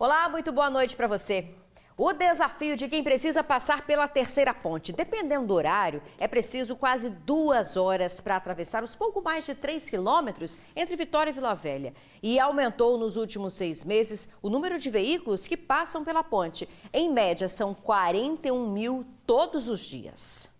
Olá, muito boa noite para você. O desafio de quem precisa passar pela terceira ponte, dependendo do horário, é preciso quase 2 horas para atravessar os pouco mais de 3 quilômetros entre Vitória e Vila Velha. E aumentou nos últimos 6 meses o número de veículos que passam pela ponte. Em média, são 41 mil todos os dias.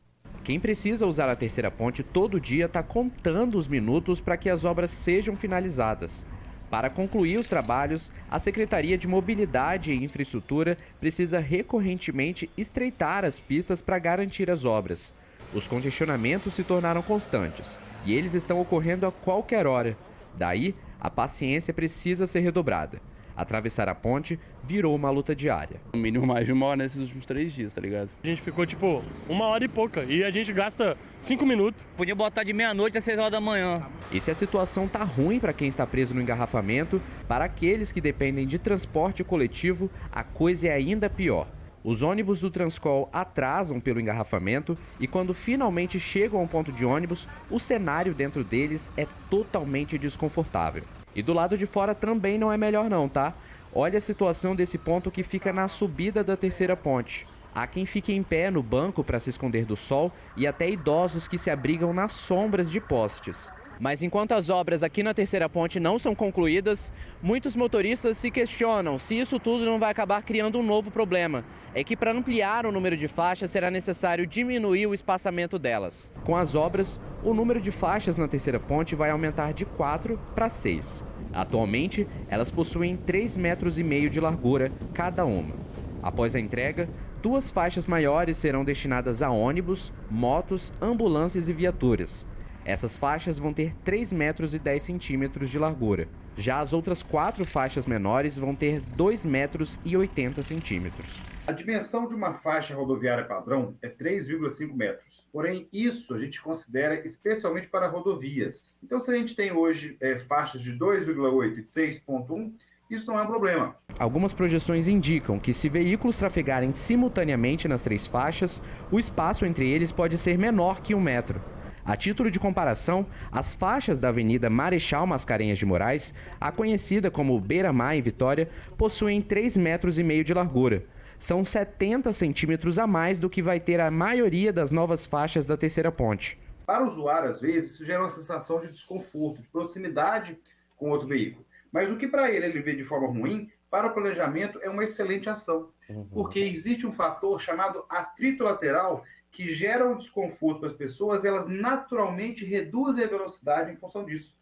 Quem precisa usar a terceira ponte todo dia está contando os minutos para que as obras sejam finalizadas. Para concluir os trabalhos, a Secretaria de Mobilidade e Infraestrutura precisa recorrentemente estreitar as pistas para garantir as obras. Os congestionamentos se tornaram constantes e eles estão ocorrendo a qualquer hora. Daí, a paciência precisa ser redobrada. Atravessar a ponte virou uma luta diária. No mínimo mais de 1 hora nesses últimos 3 dias, tá ligado? A gente ficou 1 hora e pouca e a gente gasta 5 minutos. Podia botar de meia-noite às 6 horas da manhã. E se a situação tá ruim para quem está preso no engarrafamento, para aqueles que dependem de transporte coletivo, a coisa é ainda pior. Os ônibus do Transcol atrasam pelo engarrafamento e quando finalmente chegam ao ponto de ônibus, o cenário dentro deles é totalmente desconfortável. E do lado de fora também não é melhor não, tá? Olha a situação desse ponto que fica na subida da terceira ponte. Há quem fique em pé no banco para se esconder do sol e até idosos que se abrigam nas sombras de postes. Mas enquanto as obras aqui na terceira ponte não são concluídas, muitos motoristas se questionam se isso tudo não vai acabar criando um novo problema. É que para ampliar o número de faixas será necessário diminuir o espaçamento delas. Com as obras, o número de faixas na terceira ponte vai aumentar de 4 para 6. Atualmente, elas possuem 3,5 metros de largura cada uma. Após a entrega, 2 faixas maiores serão destinadas a ônibus, motos, ambulâncias e viaturas. Essas faixas vão ter 3,10 metros de largura. Já as outras 4 faixas menores vão ter 2,80 metros. A dimensão de uma faixa rodoviária padrão é 3,5 metros. Porém, isso a gente considera especialmente para rodovias. Então, se a gente tem hoje faixas de 2,8 e 3,1, isso não é um problema. Algumas projeções indicam que se veículos trafegarem simultaneamente nas 3 faixas, o espaço entre eles pode ser menor que 1 metro. A título de comparação, as faixas da Avenida Marechal Mascarenhas de Moraes, a conhecida como Beira-Mar em Vitória, possuem 3,5 metros de largura. São 70 centímetros a mais do que vai ter a maioria das novas faixas da terceira ponte. Para o usuário, às vezes, isso gera uma sensação de desconforto, de proximidade com outro veículo. Mas o que para ele vê de forma ruim, para o planejamento é uma excelente ação. Porque existe um fator chamado atrito lateral que gera um desconforto para as pessoas, elas naturalmente reduzem a velocidade em função disso.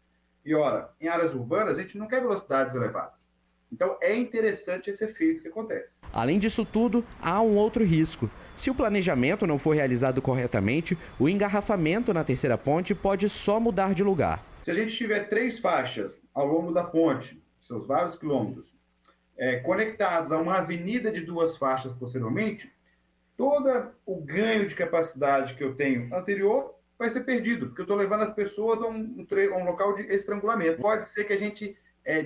E ora, em áreas urbanas a gente não quer velocidades elevadas. Então é interessante esse efeito que acontece. Além disso tudo, há um outro risco. Se o planejamento não for realizado corretamente, o engarrafamento na terceira ponte pode só mudar de lugar. Se a gente tiver 3 faixas ao longo da ponte, seus vários quilômetros, conectados a uma avenida de 2 faixas posteriormente, todo o ganho de capacidade que eu tenho anterior vai ser perdido, porque eu estou levando as pessoas a um local de estrangulamento. Pode ser que a gente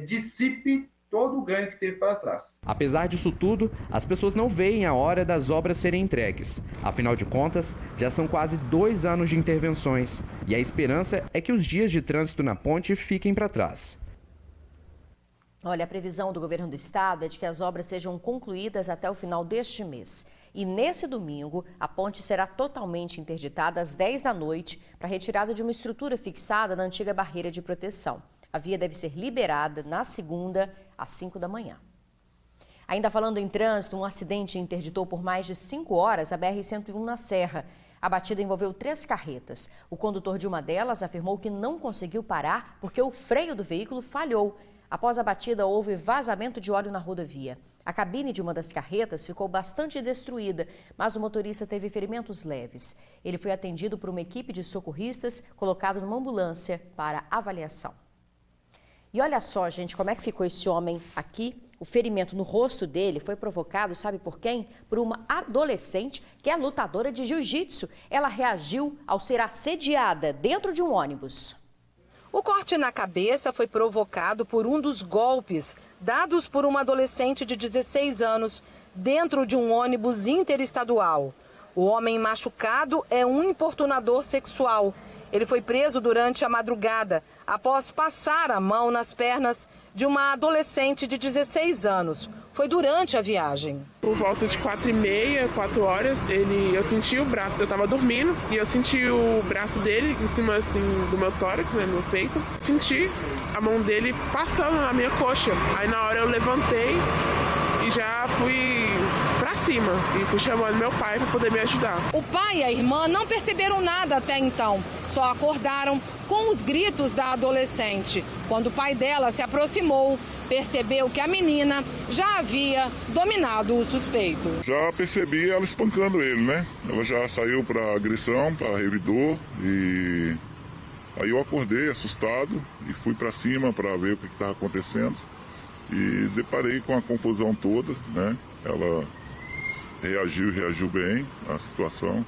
dissipe todo o ganho que teve para trás. Apesar disso tudo, as pessoas não veem a hora das obras serem entregues. Afinal de contas, já são quase 2 anos de intervenções e a esperança é que os dias de trânsito na ponte fiquem para trás. Olha, a previsão do governo do estado é de que as obras sejam concluídas até o final deste mês. E nesse domingo, a ponte será totalmente interditada às 10 da noite para retirada de uma estrutura fixada na antiga barreira de proteção. A via deve ser liberada na segunda, às 5 da manhã. Ainda falando em trânsito, um acidente interditou por mais de 5 horas a BR-101 na Serra. A batida envolveu 3 carretas. O condutor de uma delas afirmou que não conseguiu parar porque o freio do veículo falhou. Após a batida, houve vazamento de óleo na rodovia. A cabine de uma das carretas ficou bastante destruída, mas o motorista teve ferimentos leves. Ele foi atendido por uma equipe de socorristas, colocado numa ambulância para avaliação. E olha só, gente, como é que ficou esse homem aqui. O ferimento no rosto dele foi provocado, sabe por quem? Por uma adolescente que é lutadora de jiu-jitsu. Ela reagiu ao ser assediada dentro de um ônibus. O corte na cabeça foi provocado por um dos golpes dados por uma adolescente de 16 anos dentro de um ônibus interestadual. O homem machucado é um importunador sexual Ele foi preso durante a madrugada, após passar a mão nas pernas de uma adolescente de 16 anos. Foi durante a viagem. Por volta de 4h30, 4 horas, eu senti o braço, eu estava dormindo, e eu senti o braço dele em cima assim, do meu tórax, né, no meu peito. Senti a mão dele passando na minha coxa. Aí na hora eu levantei e já fui pra cima e fui chamando meu pai para poder me ajudar. O pai e a irmã não perceberam nada até então, só acordaram com os gritos da adolescente. Quando o pai dela se aproximou, percebeu que a menina já havia dominado o suspeito. Já percebi ela espancando ele, né? Ela já saiu para agressão, para revidor, e aí eu acordei assustado e fui para cima para ver o que estava acontecendo e deparei com a confusão toda, né? Ela reagiu bem à situação.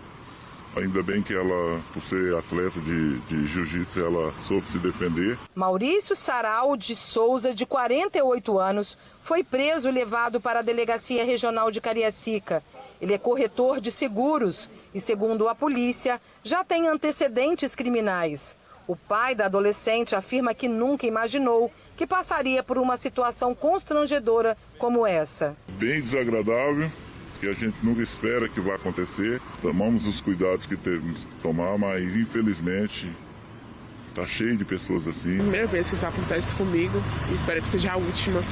Ainda bem que ela, por ser atleta de jiu-jitsu, ela soube se defender. Maurício Sarau de Souza, de 48 anos, foi preso e levado para a Delegacia Regional de Cariacica. Ele é corretor de seguros e, segundo a polícia, já tem antecedentes criminais. O pai da adolescente afirma que nunca imaginou que passaria por uma situação constrangedora como essa. Bem desagradável, que a gente nunca espera que vai acontecer. Tomamos os cuidados que temos que tomar, mas infelizmente está cheio de pessoas assim. Primeira vez que isso acontece comigo e espero que seja a última.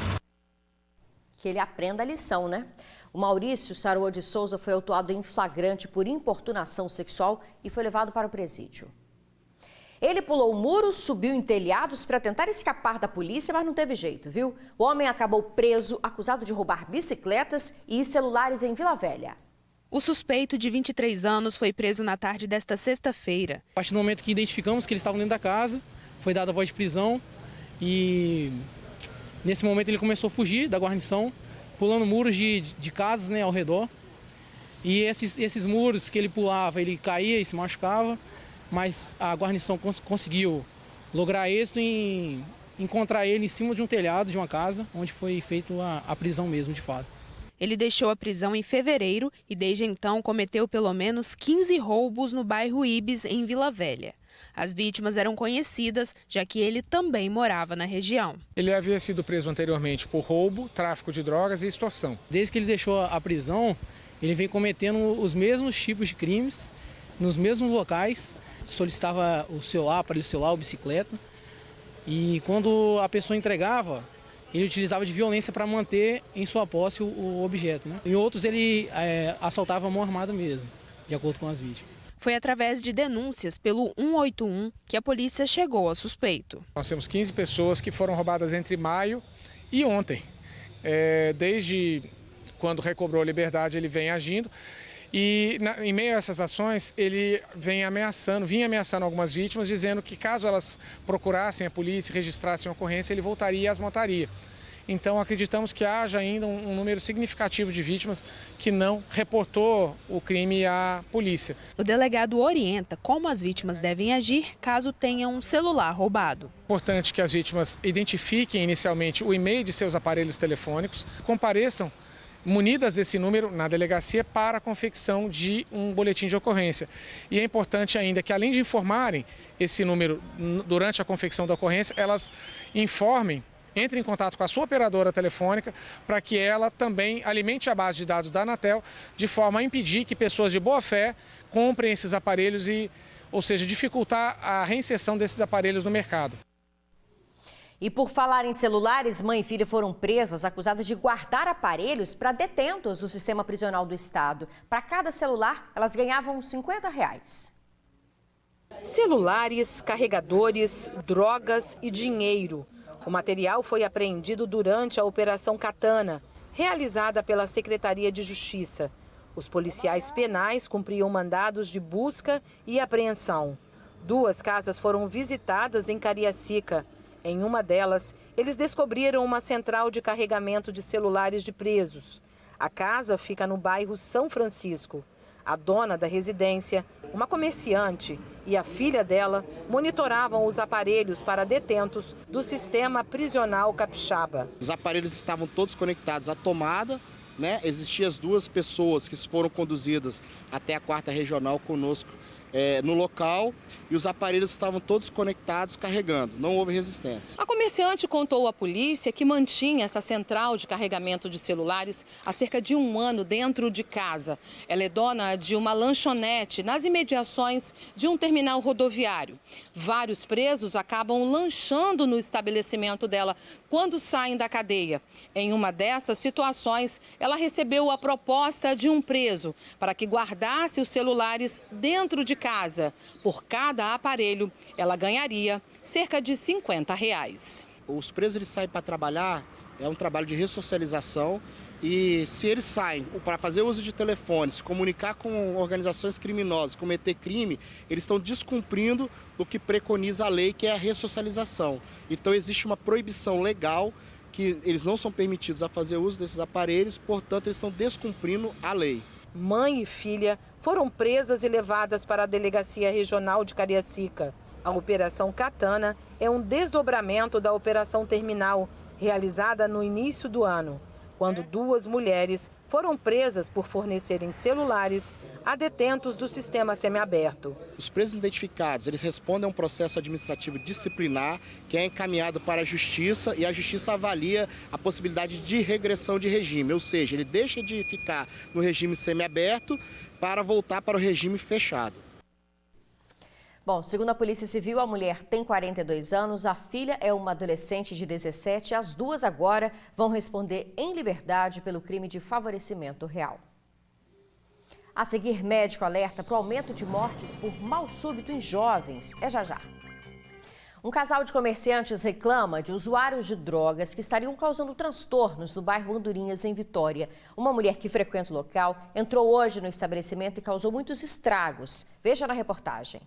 Que ele aprenda a lição, né? O Maurício Sarau de Souza foi autuado em flagrante por importunação sexual e foi levado para o presídio. Ele pulou muros, subiu em telhados para tentar escapar da polícia, mas não teve jeito, viu? O homem acabou preso, acusado de roubar bicicletas e celulares em Vila Velha. O suspeito, de 23 anos, foi preso na tarde desta sexta-feira. A partir do momento que identificamos que eles estavam dentro da casa, foi dada a voz de prisão e nesse momento ele começou a fugir da guarnição, pulando muros de casas, né, ao redor. E esses muros que ele pulava, ele caía e se machucava. Mas a guarnição conseguiu lograr êxito em encontrar ele em cima de um telhado de uma casa, onde foi feita a prisão mesmo, de fato. Ele deixou a prisão em fevereiro e desde então cometeu pelo menos 15 roubos no bairro Ibis, em Vila Velha. As vítimas eram conhecidas, já que ele também morava na região. Ele havia sido preso anteriormente por roubo, tráfico de drogas e extorsão. Desde que ele deixou a prisão, ele vem cometendo os mesmos tipos de crimes, nos mesmos locais. Solicitava o celular, aparelho celular ou bicicleta. E quando a pessoa entregava, ele utilizava de violência para manter em sua posse o objeto, né? Em outros ele assaltava a mão armada mesmo, de acordo com as vítimas. Foi através de denúncias pelo 181 que a polícia chegou ao suspeito. Nós temos 15 pessoas que foram roubadas entre maio e ontem. Desde quando recobrou a liberdade, ele vem agindo. E em meio a essas ações, ele vinha ameaçando algumas vítimas, dizendo que caso elas procurassem a polícia e registrassem a ocorrência, ele voltaria e as mataria. Então acreditamos que haja ainda um número significativo de vítimas que não reportou o crime à polícia. O delegado orienta como as vítimas devem agir caso tenham um celular roubado. Importante que as vítimas identifiquem inicialmente o e-mail de seus aparelhos telefônicos, compareçam munidas desse número na delegacia para a confecção de um boletim de ocorrência. E é importante ainda que, além de informarem esse número durante a confecção da ocorrência, elas informem, entrem em contato com a sua operadora telefônica para que ela também alimente a base de dados da Anatel de forma a impedir que pessoas de boa fé comprem esses aparelhos ou seja, dificultar a reinserção desses aparelhos no mercado. E por falar em celulares, mãe e filha foram presas, acusadas de guardar aparelhos para detentos do sistema prisional do estado. Para cada celular, elas ganhavam R$50. Celulares, carregadores, drogas e dinheiro. O material foi apreendido durante a Operação Katana, realizada pela Secretaria de Justiça. Os policiais penais cumpriam mandados de busca e apreensão. 2 casas foram visitadas em Cariacica. Em uma delas, eles descobriram uma central de carregamento de celulares de presos. A casa fica no bairro São Francisco. A dona da residência, uma comerciante e a filha dela monitoravam os aparelhos para detentos do sistema prisional capixaba. Os aparelhos estavam todos conectados à tomada, né? Existiam as 2 pessoas que foram conduzidas até a 4ª regional conosco no local e os aparelhos estavam todos conectados, carregando, não houve resistência. A comerciante contou à polícia que mantinha essa central de carregamento de celulares há cerca de 1 ano dentro de casa. Ela é dona de uma lanchonete nas imediações de um terminal rodoviário. Vários presos acabam lanchando no estabelecimento dela quando saem da cadeia. Em uma dessas situações, ela recebeu a proposta de um preso para que guardasse os celulares dentro de casa. Por cada aparelho, ela ganharia cerca de R$50. Os presos eles saem para trabalhar, é um trabalho de ressocialização. E se eles saem para fazer uso de telefone, se comunicar com organizações criminosas, cometer crime, eles estão descumprindo o que preconiza a lei, que é a ressocialização. Então existe uma proibição legal que eles não são permitidos a fazer uso desses aparelhos, portanto eles estão descumprindo a lei. Mãe e filha foram presas e levadas para a Delegacia Regional de Cariacica. A Operação Katana é um desdobramento da Operação Terminal, realizada no início do ano, quando 2 mulheres foram presas por fornecerem celulares a detentos do sistema semiaberto. Os presos identificados, eles respondem a um processo administrativo disciplinar que é encaminhado para a Justiça e a Justiça avalia a possibilidade de regressão de regime, ou seja, ele deixa de ficar no regime semiaberto para voltar para o regime fechado. Bom, segundo a Polícia Civil, a mulher tem 42 anos, a filha é uma adolescente de 17 e as duas agora vão responder em liberdade pelo crime de favorecimento real. A seguir, médico alerta para o aumento de mortes por mal súbito em jovens. É já já. Um casal de comerciantes reclama de usuários de drogas que estariam causando transtornos no bairro Andorinhas, em Vitória. Uma mulher que frequenta o local entrou hoje no estabelecimento e causou muitos estragos. Veja na reportagem.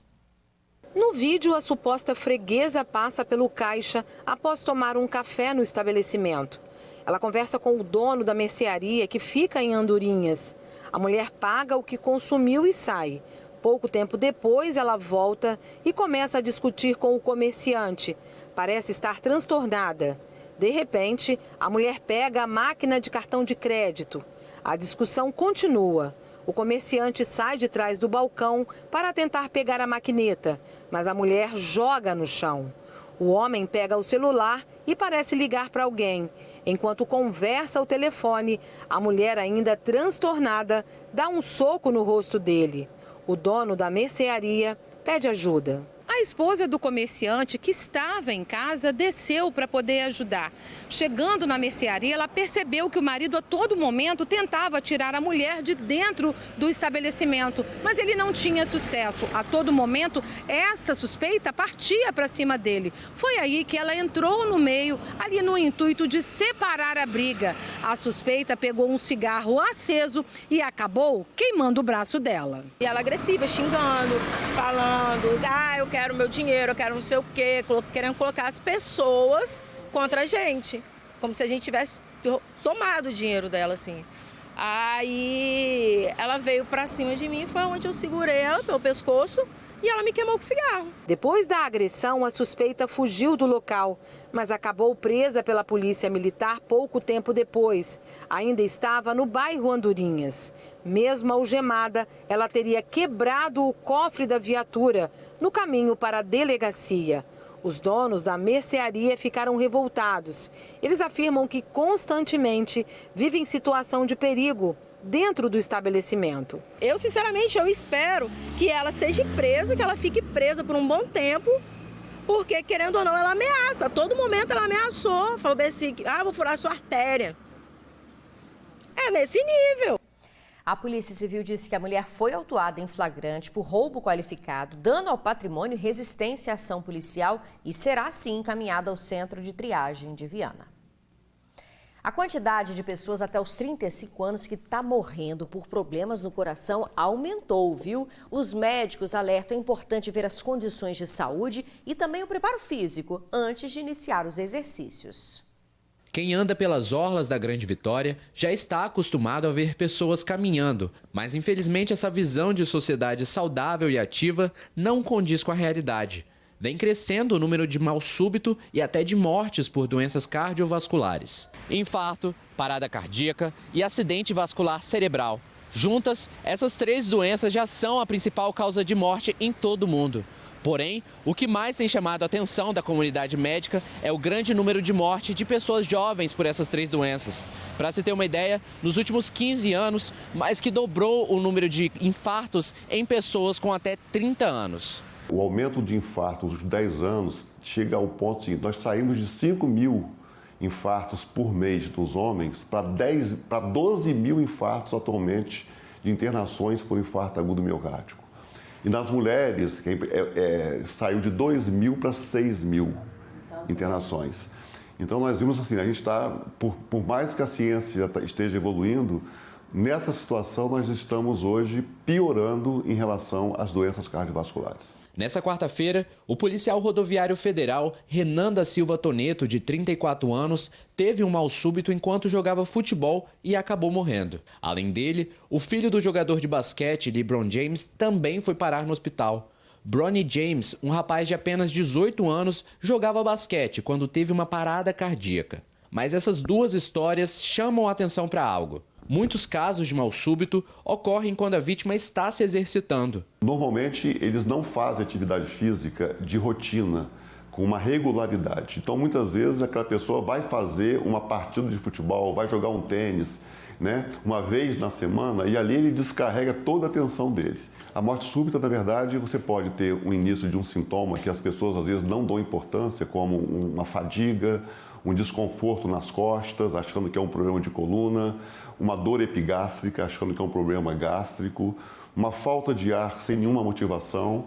No vídeo, a suposta freguesa passa pelo caixa após tomar um café no estabelecimento. Ela conversa com o dono da mercearia que fica em Andorinhas. A mulher paga o que consumiu e sai. Pouco tempo depois, ela volta e começa a discutir com o comerciante. Parece estar transtornada. De repente, a mulher pega a máquina de cartão de crédito. A discussão continua. O comerciante sai de trás do balcão para tentar pegar a maquineta, mas a mulher joga no chão. O homem pega o celular e parece ligar para alguém. Enquanto conversa ao telefone, a mulher, ainda transtornada, dá um soco no rosto dele. O dono da mercearia pede ajuda. A esposa do comerciante, que estava em casa, desceu para poder ajudar. Chegando na mercearia, ela percebeu que o marido a todo momento tentava tirar a mulher de dentro do estabelecimento, mas ele não tinha sucesso. A todo momento, essa suspeita partia para cima dele. Foi aí que ela entrou no meio, ali no intuito de separar a briga. A suspeita pegou um cigarro aceso e acabou queimando o braço dela. E ela agressiva, xingando, falando, eu quero meu dinheiro, eu quero não sei o quê, querendo colocar as pessoas contra a gente, como se a gente tivesse tomado o dinheiro dela, assim. Aí ela veio pra cima de mim, foi onde eu segurei ela pelo pescoço e ela me queimou com cigarro. Depois da agressão, a suspeita fugiu do local, mas acabou presa pela polícia militar pouco tempo depois. Ainda estava no bairro Andorinhas. Mesmo algemada, ela teria quebrado o cofre da viatura no caminho para a delegacia. Os donos da mercearia ficaram revoltados. Eles afirmam que constantemente vivem situação de perigo dentro do estabelecimento. Eu, sinceramente, eu espero que ela seja presa, que ela fique presa por um bom tempo, porque, querendo ou não, ela ameaça. A todo momento ela ameaçou, falou assim, vou furar sua artéria. É nesse nível. A Polícia Civil disse que a mulher foi autuada em flagrante por roubo qualificado, dano ao patrimônio e resistência à ação policial e será, sim, encaminhada ao centro de triagem de Viana. A quantidade de pessoas até os 35 anos que está morrendo por problemas no coração aumentou, viu? Os médicos alertam, é importante ver as condições de saúde e também o preparo físico antes de iniciar os exercícios. Quem anda pelas orlas da Grande Vitória já está acostumado a ver pessoas caminhando, mas infelizmente essa visão de sociedade saudável e ativa não condiz com a realidade. Vem crescendo o número de mal súbito e até de mortes por doenças cardiovasculares. Infarto, parada cardíaca e acidente vascular cerebral. Juntas, essas 3 doenças já são a principal causa de morte em todo o mundo. Porém, o que mais tem chamado a atenção da comunidade médica é o grande número de morte de pessoas jovens por essas 3 doenças. Para se ter uma ideia, nos últimos 15 anos, mais que dobrou o número de infartos em pessoas com até 30 anos. O aumento de infartos nos 10 anos chega ao ponto seguinte: nós saímos de 5 mil infartos por mês dos homens para 12 mil infartos atualmente de internações por infarto agudo miocárdico. E nas mulheres, saiu de 2 mil para 6 mil internações. Então nós vimos assim, a gente está, por mais que a ciência esteja evoluindo, nessa situação nós estamos hoje piorando em relação às doenças cardiovasculares. Nessa quarta-feira, o policial rodoviário federal Renan da Silva Toneto, de 34 anos, teve um mal súbito enquanto jogava futebol e acabou morrendo. Além dele, o filho do jogador de basquete, LeBron James, também foi parar no hospital. Bronny James, um rapaz de apenas 18 anos, jogava basquete quando teve uma parada cardíaca. Mas essas 2 histórias chamam a atenção para algo. Muitos casos de mal súbito ocorrem quando a vítima está se exercitando. Normalmente, eles não fazem atividade física de rotina, com uma regularidade. Então, muitas vezes, aquela pessoa vai fazer uma partida de futebol, vai jogar um tênis, né, uma vez na semana, e ali ele descarrega toda a tensão dele. A morte súbita, na verdade, você pode ter o início de um sintoma que as pessoas, às vezes, não dão importância, como uma fadiga, um desconforto nas costas, achando que é um problema de coluna, uma dor epigástrica, achando que é um problema gástrico, uma falta de ar sem nenhuma motivação,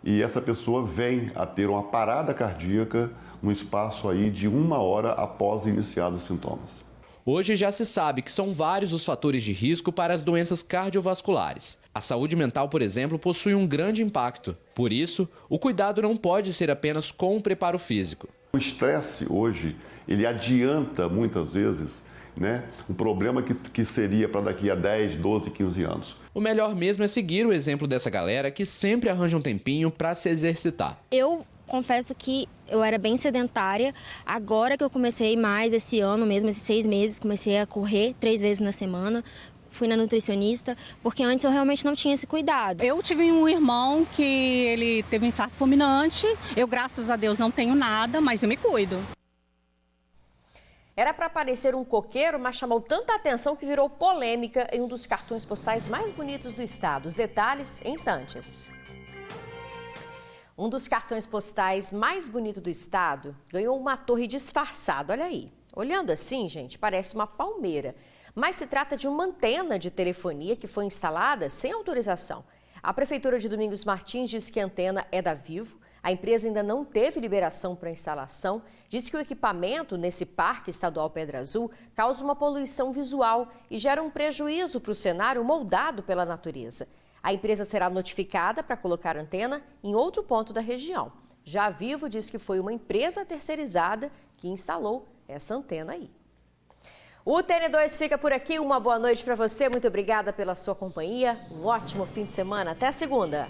e essa pessoa vem a ter uma parada cardíaca no espaço aí de 1 hora após iniciados os sintomas. Hoje já se sabe que são vários os fatores de risco para as doenças cardiovasculares. A saúde mental, por exemplo, possui um grande impacto. Por isso, o cuidado não pode ser apenas com o preparo físico. O estresse hoje, ele adianta muitas vezes, né, um problema que seria para daqui a 10, 12, 15 anos. O melhor mesmo é seguir o exemplo dessa galera que sempre arranja um tempinho para se exercitar. Eu confesso que eu era bem sedentária. Agora que eu comecei mais esse ano mesmo, esses 6 meses, comecei a correr 3 vezes na semana. Fui na nutricionista, porque antes eu realmente não tinha esse cuidado. Eu tive um irmão que ele teve um infarto fulminante. Eu, graças a Deus, não tenho nada, mas eu me cuido. Era para parecer um coqueiro, mas chamou tanta atenção que virou polêmica em um dos cartões postais mais bonitos do estado. Os detalhes em instantes. Um dos cartões postais mais bonitos do estado ganhou uma torre disfarçada, olha aí. Olhando assim, gente, parece uma palmeira. Mas se trata de uma antena de telefonia que foi instalada sem autorização. A Prefeitura de Domingos Martins diz que a antena é da Vivo. A empresa ainda não teve liberação para a instalação. Diz que o equipamento nesse Parque Estadual Pedra Azul causa uma poluição visual e gera um prejuízo para o cenário moldado pela natureza. A empresa será notificada para colocar a antena em outro ponto da região. Já a Vivo diz que foi uma empresa terceirizada que instalou essa antena aí. O TN2 fica por aqui. Uma boa noite para você. Muito obrigada pela sua companhia. Um ótimo fim de semana. Até segunda.